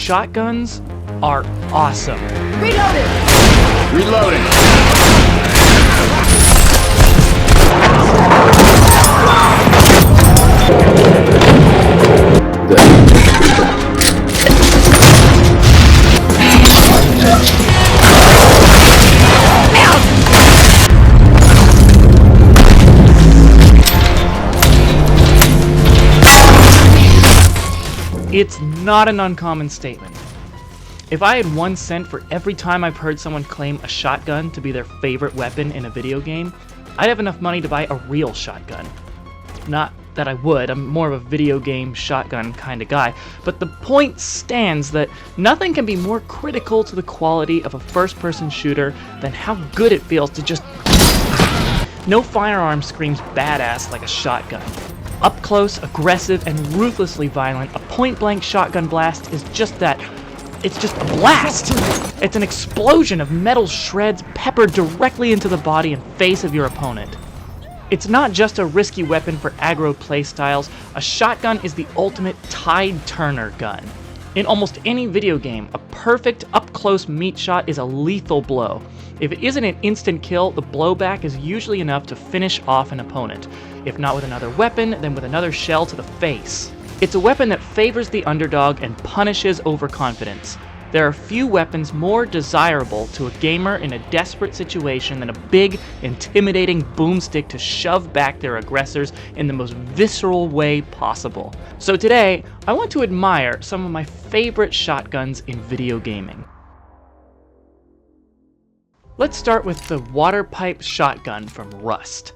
shotguns are awesome. Reloading! Reloading! It's not an uncommon statement. If I had 1 cent for every time I've heard someone claim a shotgun to be their favorite weapon in a video game, I'd have enough money to buy a real shotgun. Not that I would, I'm more of a video game shotgun kind of guy, but the point stands that nothing can be more critical to the quality of a first-person shooter than how good it feels to just... No firearm screams badass like a shotgun. Up close, aggressive, and ruthlessly violent, a point-blank shotgun blast is just that. It's just a blast! It's an explosion of metal shreds peppered directly into the body and face of your opponent. It's not just a risky weapon for aggro playstyles, a shotgun is the ultimate tide-turner gun. In almost any video game, a perfect up-close meat shot is a lethal blow. If it isn't an instant kill, the blowback is usually enough to finish off an opponent. If not with another weapon, then with another shell to the face. It's a weapon that favors the underdog and punishes overconfidence. There are few weapons more desirable to a gamer in a desperate situation than a big, intimidating boomstick to shove back their aggressors in the most visceral way possible. So today, I want to admire some of my favorite shotguns in video gaming. Let's start with the water pipe shotgun from Rust.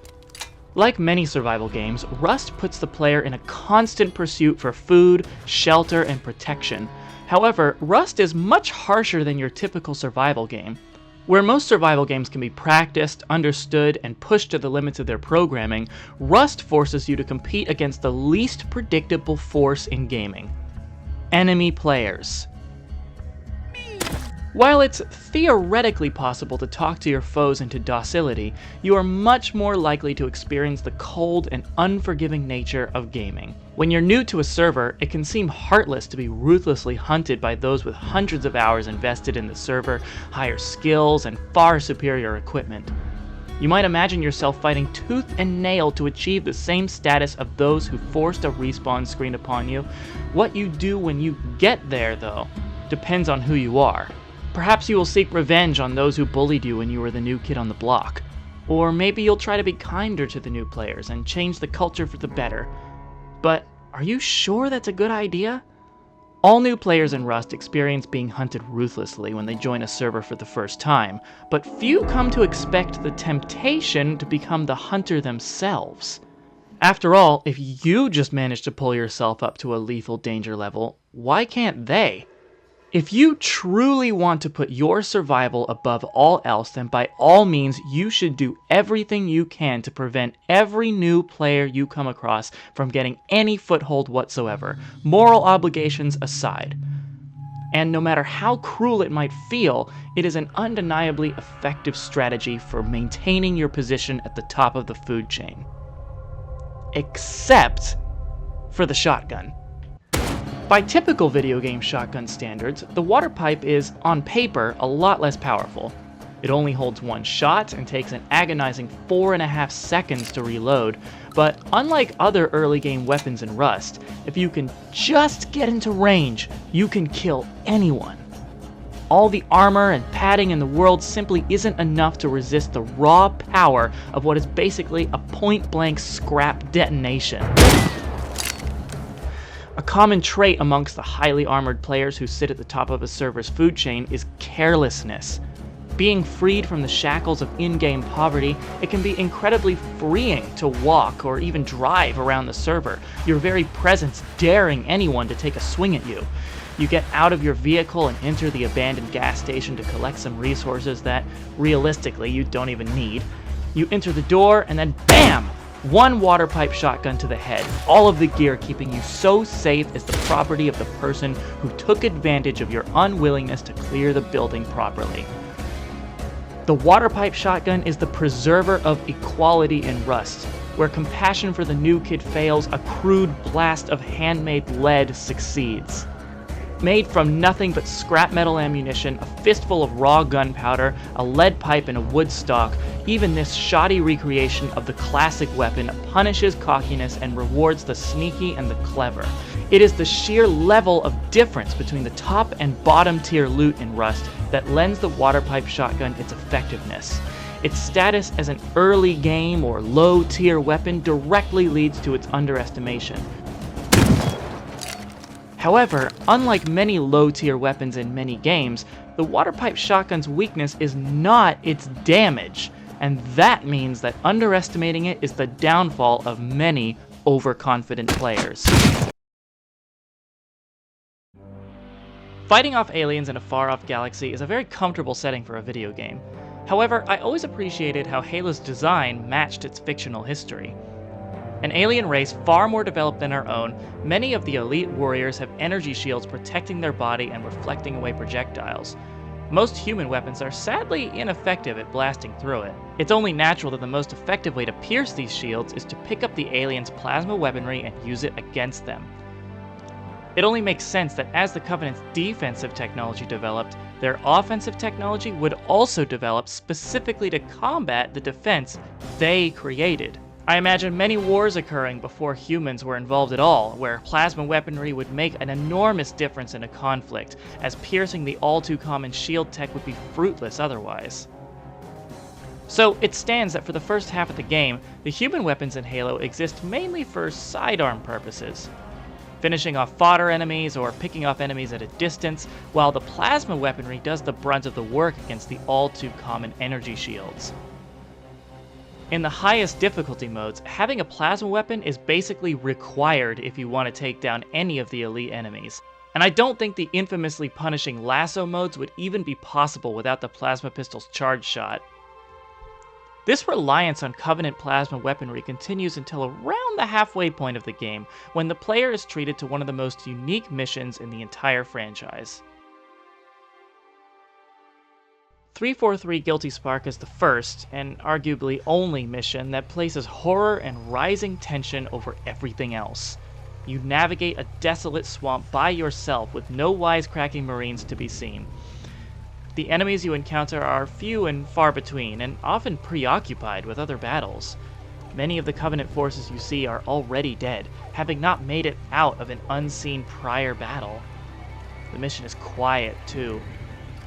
Like many survival games, Rust puts the player in a constant pursuit for food, shelter, and protection. However, Rust is much harsher than your typical survival game. Where most survival games can be practiced, understood, and pushed to the limits of their programming, Rust forces you to compete against the least predictable force in gaming: enemy players. While it's theoretically possible to talk to your foes into docility, you are much more likely to experience the cold and unforgiving nature of gaming. When you're new to a server, it can seem heartless to be ruthlessly hunted by those with hundreds of hours invested in the server, higher skills, and far superior equipment. You might imagine yourself fighting tooth and nail to achieve the same status of those who forced a respawn screen upon you. What you do when you get there, though, depends on who you are. Perhaps you will seek revenge on those who bullied you when you were the new kid on the block. Or maybe you'll try to be kinder to the new players and change the culture for the better. But are you sure that's a good idea? All new players in Rust experience being hunted ruthlessly when they join a server for the first time, but few come to expect the temptation to become the hunter themselves. After all, if you just manage to pull yourself up to a lethal danger level, why can't they? If you truly want to put your survival above all else, then by all means you should do everything you can to prevent every new player you come across from getting any foothold whatsoever, moral obligations aside. And no matter how cruel it might feel, it is an undeniably effective strategy for maintaining your position at the top of the food chain. Except for the shotgun. By typical video game shotgun standards, the water pipe is, on paper, a lot less powerful. It only holds one shot and takes an agonizing 4.5 seconds to reload, but unlike other early game weapons in Rust, if you can just get into range, you can kill anyone. All the armor and padding in the world simply isn't enough to resist the raw power of what is basically a point-blank scrap detonation. A common trait amongst the highly armored players who sit at the top of a server's food chain is carelessness. Being freed from the shackles of in-game poverty, it can be incredibly freeing to walk or even drive around the server, your very presence daring anyone to take a swing at you. You get out of your vehicle and enter the abandoned gas station to collect some resources that, realistically, you don't even need. You enter the door and then BAM! One water pipe shotgun to the head, all of the gear keeping you so safe as the property of the person who took advantage of your unwillingness to clear the building properly. The water pipe shotgun is the preserver of equality in Rust. Where compassion for the new kid fails, a crude blast of handmade lead succeeds. Made from nothing but scrap metal ammunition, a fistful of raw gunpowder, a lead pipe, and a wood stock, even this shoddy recreation of the classic weapon punishes cockiness and rewards the sneaky and the clever. It is the sheer level of difference between the top and bottom tier loot in Rust that lends the water pipe shotgun its effectiveness. Its status as an early game or low tier weapon directly leads to its underestimation. However, unlike many low-tier weapons in many games, the water pipe shotgun's weakness is not its damage, and that means that underestimating it is the downfall of many overconfident players. Fighting off aliens in a far-off galaxy is a very comfortable setting for a video game. However, I always appreciated how Halo's design matched its fictional history. An alien race far more developed than our own, many of the elite warriors have energy shields protecting their body and reflecting away projectiles. Most human weapons are sadly ineffective at blasting through it. It's only natural that the most effective way to pierce these shields is to pick up the aliens' plasma weaponry and use it against them. It only makes sense that as the Covenant's defensive technology developed, their offensive technology would also develop specifically to combat the defense they created. I imagine many wars occurring before humans were involved at all, where plasma weaponry would make an enormous difference in a conflict, as piercing the all-too-common shield tech would be fruitless otherwise. So it stands that for the first half of the game, the human weapons in Halo exist mainly for sidearm purposes, finishing off fodder enemies or picking off enemies at a distance, while the plasma weaponry does the brunt of the work against the all-too-common energy shields. In the highest difficulty modes, having a plasma weapon is basically required if you want to take down any of the elite enemies. And I don't think the infamously punishing lasso modes would even be possible without the plasma pistol's charge shot. This reliance on Covenant plasma weaponry continues until around the halfway point of the game, when the player is treated to one of the most unique missions in the entire franchise. 343 Guilty Spark is the first, and arguably only mission that places horror and rising tension over everything else. You navigate a desolate swamp by yourself with no wisecracking Marines to be seen. The enemies you encounter are few and far between, and often preoccupied with other battles. Many of the Covenant forces you see are already dead, having not made it out of an unseen prior battle. The mission is quiet, too.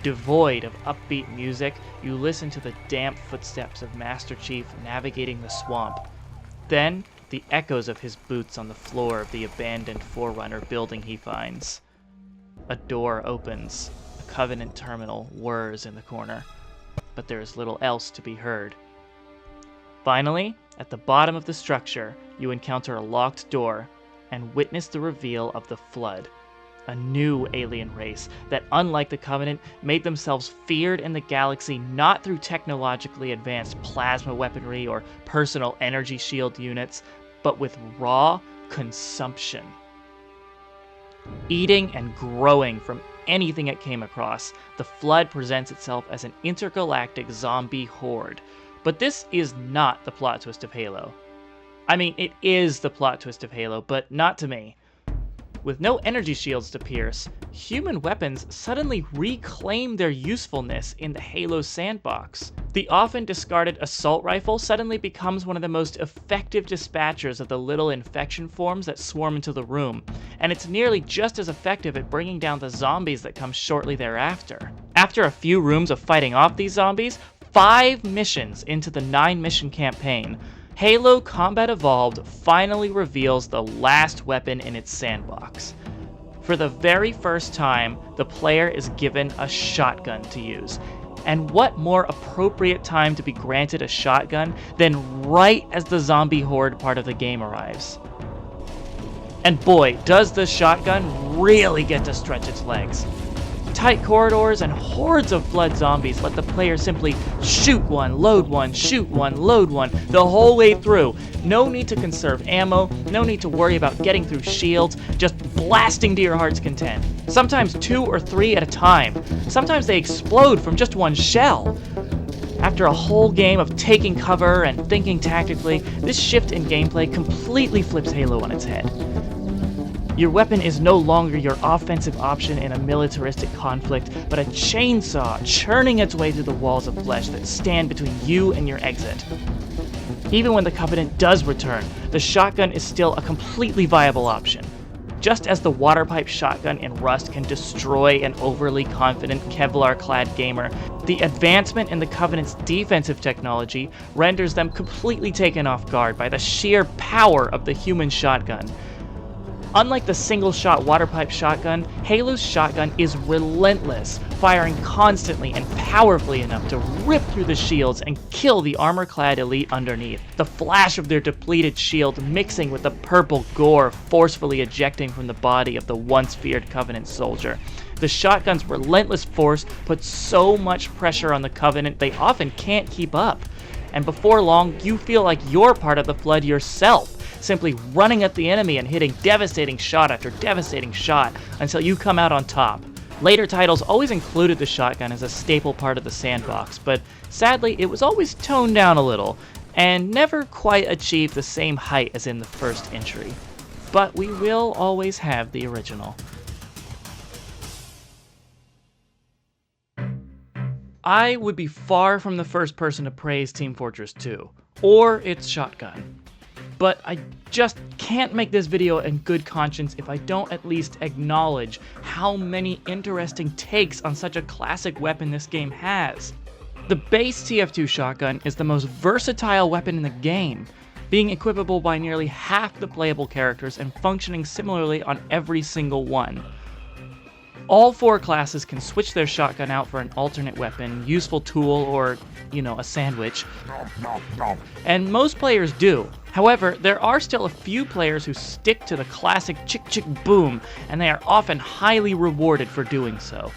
Devoid of upbeat music, you listen to the damp footsteps of Master Chief navigating the swamp. Then, the echoes of his boots on the floor of the abandoned Forerunner building he finds. A door opens. A Covenant terminal whirs in the corner. But there is little else to be heard. Finally, at the bottom of the structure, you encounter a locked door and witness the reveal of the Flood. A new alien race that, unlike the Covenant, made themselves feared in the galaxy not through technologically advanced plasma weaponry or personal energy shield units, but with raw consumption. Eating and growing from anything it came across, the Flood presents itself as an intergalactic zombie horde. But this is not the plot twist of Halo. I mean, it is the plot twist of Halo, but not to me. With no energy shields to pierce, human weapons suddenly reclaim their usefulness in the Halo sandbox. The often discarded assault rifle suddenly becomes one of the most effective dispatchers of the little infection forms that swarm into the room, and it's nearly just as effective at bringing down the zombies that come shortly thereafter. After a few rooms of fighting off these zombies, 5 missions into the 9-mission campaign, Halo Combat Evolved finally reveals the last weapon in its sandbox. For the very first time, the player is given a shotgun to use. And what more appropriate time to be granted a shotgun than right as the zombie horde part of the game arrives. And boy, does the shotgun really get to stretch its legs. Tight corridors and hordes of Flood zombies let the player simply shoot one, load one, shoot one, load one, the whole way through. No need to conserve ammo, no need to worry about getting through shields, just blasting to your heart's content. Sometimes 2 or 3 at a time. Sometimes they explode from just one shell. After a whole game of taking cover and thinking tactically, this shift in gameplay completely flips Halo on its head. Your weapon is no longer your offensive option in a militaristic conflict, but a chainsaw churning its way through the walls of flesh that stand between you and your exit. Even when the Covenant does return, the shotgun is still a completely viable option. Just as the water pipe shotgun in Rust can destroy an overly confident Kevlar-clad gamer, the advancement in the Covenant's defensive technology renders them completely taken off guard by the sheer power of the human shotgun. Unlike the single-shot water pipe shotgun, Halo's shotgun is relentless, firing constantly and powerfully enough to rip through the shields and kill the armor-clad elite underneath, the flash of their depleted shield mixing with the purple gore forcefully ejecting from the body of the once-feared Covenant soldier. The shotgun's relentless force puts so much pressure on the Covenant they often can't keep up. And before long, you feel like you're part of the Flood yourself, simply running at the enemy and hitting devastating shot after devastating shot until you come out on top. Later titles always included the shotgun as a staple part of the sandbox, but sadly it was always toned down a little, and never quite achieved the same height as in the first entry. But we will always have the original. I would be far from the first person to praise Team Fortress 2, or its shotgun. But I just can't make this video in good conscience if I don't at least acknowledge how many interesting takes on such a classic weapon this game has. The base TF2 shotgun is the most versatile weapon in the game, being equipable by nearly half the playable characters and functioning similarly on every single one. All 4 classes can switch their shotgun out for an alternate weapon, useful tool, or, a sandwich. And most players do. However, there are still a few players who stick to the classic chick chick boom, and they are often highly rewarded for doing so.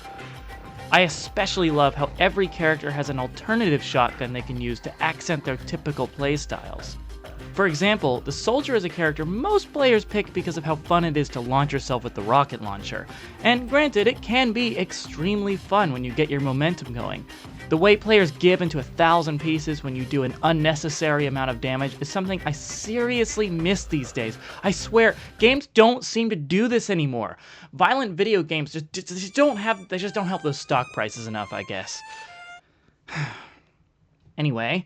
I especially love how every character has an alternative shotgun they can use to accent their typical playstyles. For example, the Soldier is a character most players pick because of how fun it is to launch yourself with the rocket launcher. And granted, it can be extremely fun when you get your momentum going. The way players give into 1,000 pieces when you do an unnecessary amount of damage is something I seriously miss these days. I swear, games don't seem to do this anymore. Violent video games just don't help those stock prices enough, I guess. Anyway,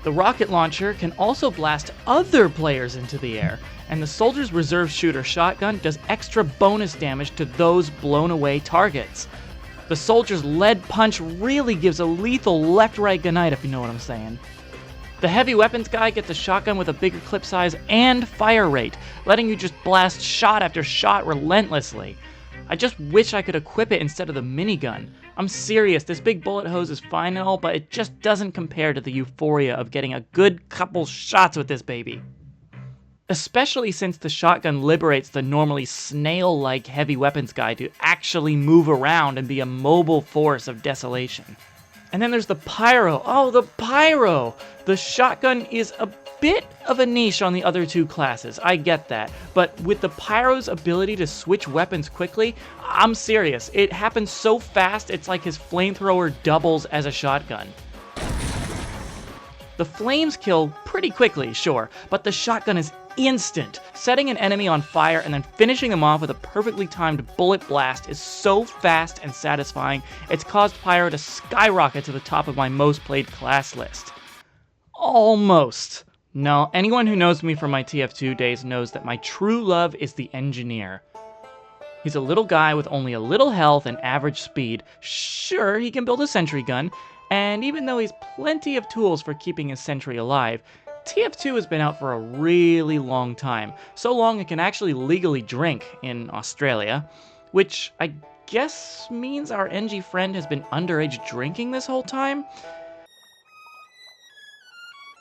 the rocket launcher can also blast other players into the air, and the Soldier's reserve shooter shotgun does extra bonus damage to those blown away targets. The Soldier's lead punch really gives a lethal left-right goodnight, if you know what I'm saying. The heavy weapons guy gets a shotgun with a bigger clip size and fire rate, letting you just blast shot after shot relentlessly. I just wish I could equip it instead of the minigun. I'm serious, this big bullet hose is fine and all, but it just doesn't compare to the euphoria of getting a good couple shots with this baby. Especially since the shotgun liberates the normally snail-like heavy weapons guy to actually move around and be a mobile force of desolation. And then there's the pyro. Oh, the pyro! The shotgun is a bit of a niche on the other 2 classes, I get that. But with the pyro's ability to switch weapons quickly, I'm serious. It happens so fast, it's like his flamethrower doubles as a shotgun. The flames kill pretty quickly, sure, but the shotgun is instant. Setting an enemy on fire and then finishing them off with a perfectly timed bullet blast is so fast and satisfying, it's caused Pyro to skyrocket to the top of my most played class list. Almost. No, anyone who knows me from my TF2 days knows that my true love is the Engineer. He's a little guy with only a little health and average speed. Sure, he can build a sentry gun, and even though he's plenty of tools for keeping his sentry alive, TF2 has been out for a really long time, so long it can actually legally drink in Australia, which I guess means our NG friend has been underage drinking this whole time?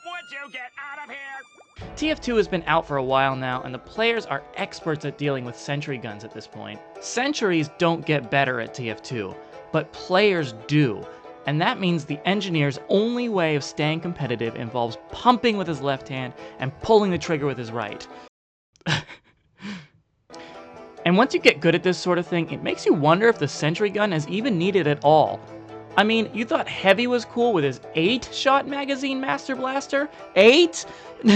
Would you get out of here? TF2 has been out for a while now, and the players are experts at dealing with sentry guns at this point. Sentries don't get better at TF2, but players do. And that means the Engineer's only way of staying competitive involves pumping with his left hand and pulling the trigger with his right. And once you get good at this sort of thing, it makes you wonder if the sentry gun is even needed at all. I mean, you thought Heavy was cool with his 8-shot magazine Master Blaster? 8?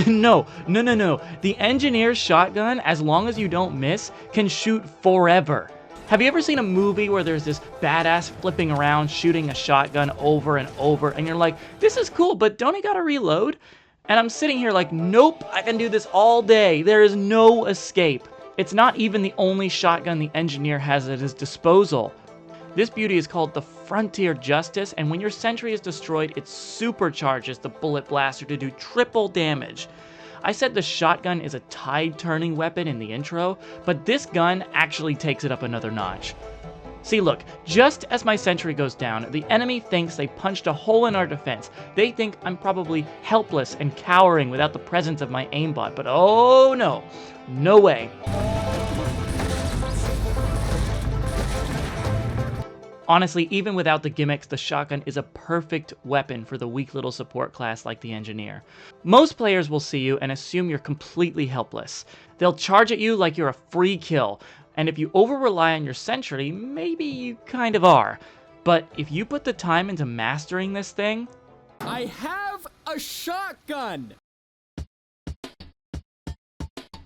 No. The Engineer's shotgun, as long as you don't miss, can shoot forever. Have you ever seen a movie where there's this badass flipping around shooting a shotgun over and over, and you're like, this is cool, but don't he gotta reload? And I'm sitting here like, nope, I can do this all day. There is no escape. It's not even the only shotgun the Engineer has at his disposal. This beauty is called the Frontier Justice, and when your sentry is destroyed, it supercharges the bullet blaster to do triple damage. I said the shotgun is a tide-turning weapon in the intro, but this gun actually takes it up another notch. See, look, just as my sentry goes down, the enemy thinks they punched a hole in our defense. They think I'm probably helpless and cowering without the presence of my aimbot, but oh no, no way. Honestly, even without the gimmicks, the shotgun is a perfect weapon for the weak little support class like the Engineer. Most players will see you and assume you're completely helpless. They'll charge at you like you're a free kill, and if you over-rely on your sentry, maybe you kind of are. But if you put the time into mastering this thing... I have a shotgun!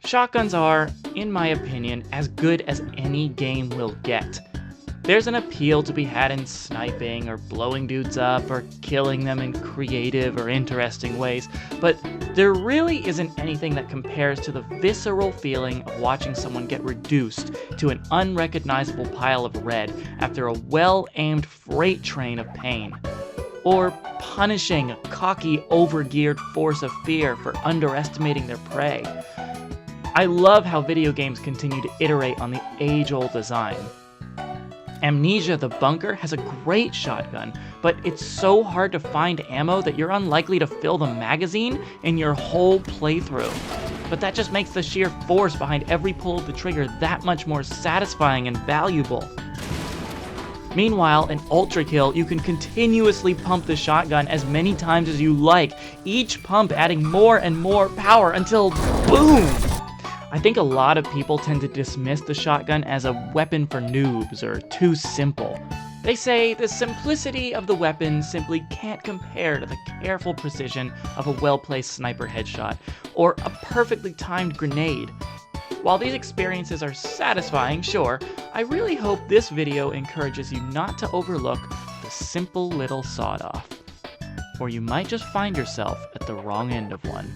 Shotguns are, in my opinion, as good as any game will get. There's an appeal to be had in sniping, or blowing dudes up, or killing them in creative or interesting ways, but there really isn't anything that compares to the visceral feeling of watching someone get reduced to an unrecognizable pile of red after a well-aimed freight train of pain. Or punishing a cocky, over-geared force of fear for underestimating their prey. I love how video games continue to iterate on the age-old design. Amnesia the Bunker has a great shotgun, but it's so hard to find ammo that you're unlikely to fill the magazine in your whole playthrough. But that just makes the sheer force behind every pull of the trigger that much more satisfying and valuable. Meanwhile, in Ultra Kill, you can continuously pump the shotgun as many times as you like, each pump adding more and more power until boom! I think a lot of people tend to dismiss the shotgun as a weapon for noobs or too simple. They say the simplicity of the weapon simply can't compare to the careful precision of a well-placed sniper headshot or a perfectly timed grenade. While these experiences are satisfying, sure, I really hope this video encourages you not to overlook the simple little sawed-off. Or you might just find yourself at the wrong end of one.